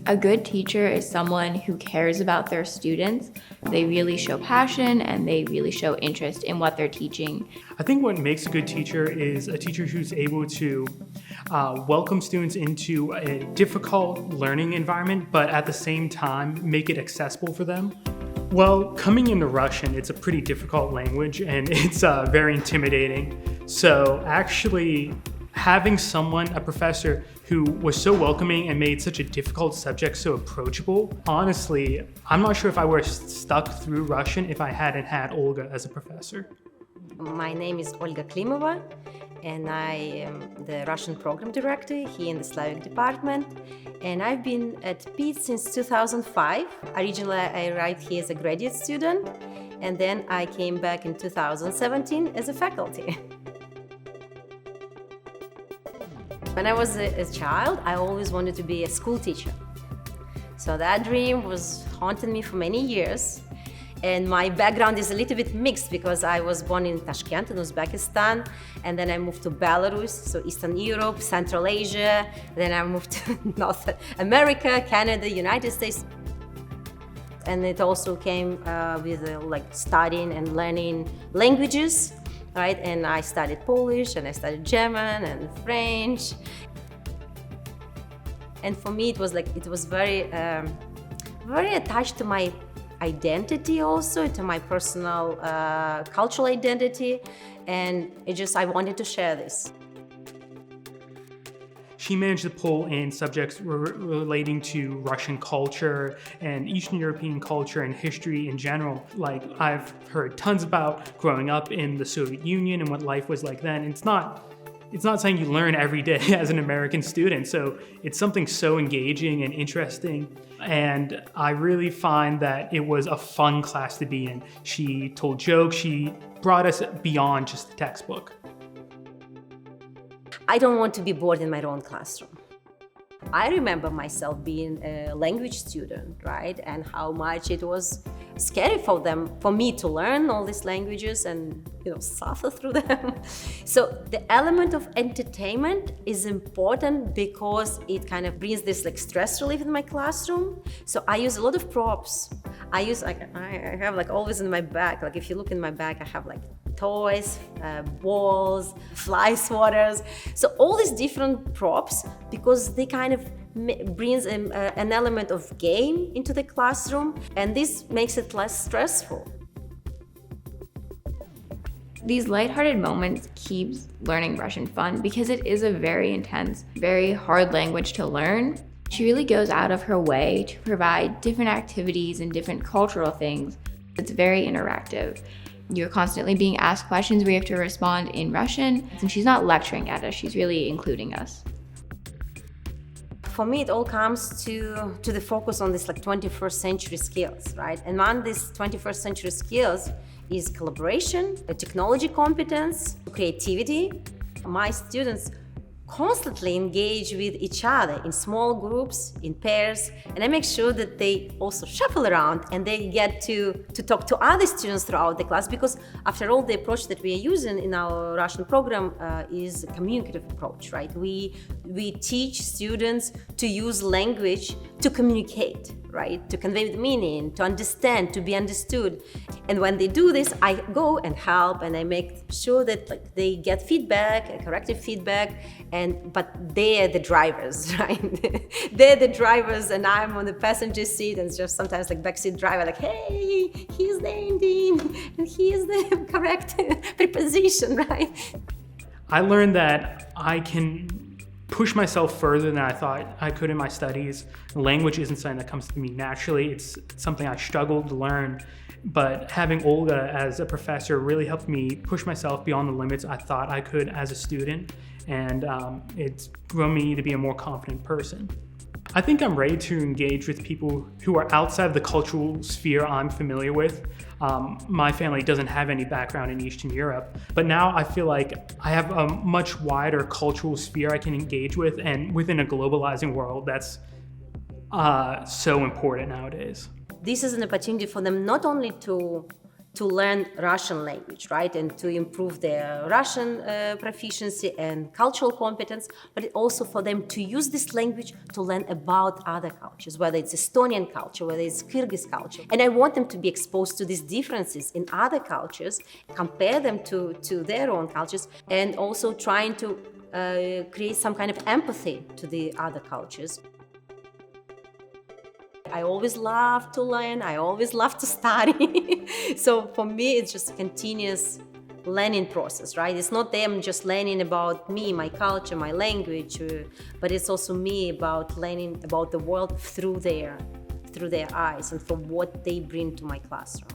A good teacher is someone who cares about their students. They really show passion and they really show interest in what they're teaching. I think what makes a good teacher is a teacher who's able to welcome students into a difficult learning environment, but at the same time, make it accessible for them. Well, coming into Russian, it's a pretty difficult language and it's very intimidating. So actually having someone, a professor, who was so welcoming and made such a difficult subject so approachable, honestly, I'm not sure if I were stuck through Russian if I hadn't had Olga as a professor. My name is Olga Klimova, and I am the Russian program director here in the Slavic department. And I've been at Pitt since 2005. Originally, I arrived here as a graduate student, and then I came back in 2017 as a faculty. When I was a child, I always wanted to be a school teacher. So that dream was haunting me for many years. And my background is a little bit mixed because I was born in Tashkent in Uzbekistan, and then I moved to Belarus, so Eastern Europe, Central Asia. Then I moved to North America, Canada, United States. And it also came with studying and learning languages. Right, and I studied Polish, and I studied German and French. And for me, it was very attached to my identity, also to my personal cultural identity, and I wanted to share this. She managed to pull in subjects relating to Russian culture and Eastern European culture and history in general. Like, I've heard tons about growing up in the Soviet Union and what life was like then. It's not something you learn every day as an American student, so it's something so engaging and interesting. And I really find that it was a fun class to be in. She told jokes, she brought us beyond just the textbook. I don't want to be bored in my own classroom. I remember myself being a language student, right? And how much it was scary for me to learn all these languages and, suffer through them. So the element of entertainment is important because it kind of brings this stress relief in my classroom. So I use a lot of props. I have always in my bag, if you look in my bag, I have toys, balls, fly swatters. So all these different props, because they kind of brings an element of game into the classroom, and this makes it less stressful. These lighthearted moments keep learning Russian fun because it is a very intense, very hard language to learn. She really goes out of her way to provide different activities and different cultural things. It's very interactive. You're constantly being asked questions where you have to respond in Russian, and she's not lecturing at us, she's really including us. For me, it all comes to the focus on this 21st century skills, right? And one of these 21st century skills is collaboration, technology competence, creativity. My students constantly engage with each other in small groups, in pairs, and I make sure that they also shuffle around and they get to talk to other students throughout the class, because after all, the approach that we are using in our Russian program is a communicative approach, right? We teach students to use language to communicate, right? To convey the meaning, to understand, to be understood. And when they do this, I go and help and I make sure that they get feedback, corrective feedback, but they're the drivers, right? They're the drivers and I'm on the passenger seat, and it's just sometimes backseat driver, hey, here's the ending and here's the correct preposition, right? I learned that I can push myself further than I thought I could in my studies. Language isn't something that comes to me naturally. It's something I struggled to learn. But having Olga as a professor really helped me push myself beyond the limits I thought I could as a student. And it's grown me to be a more confident person. I think I'm ready to engage with people who are outside of the cultural sphere I'm familiar with. My family doesn't have any background in Eastern Europe, but now I feel like I have a much wider cultural sphere I can engage with, and within a globalizing world that's so important nowadays. This is an opportunity for them not only to to learn Russian language, right? And to improve their Russian proficiency and cultural competence, but also for them to use this language to learn about other cultures, whether it's Estonian culture, whether it's Kyrgyz culture. And I want them to be exposed to these differences in other cultures, compare them to their own cultures, and also trying to create some kind of empathy to the other cultures. I always love to learn, I always love to study. So for me, it's just a continuous learning process, right? It's not them just learning about me, my culture, my language, but it's also me about learning about the world through their eyes and from what they bring to my classroom.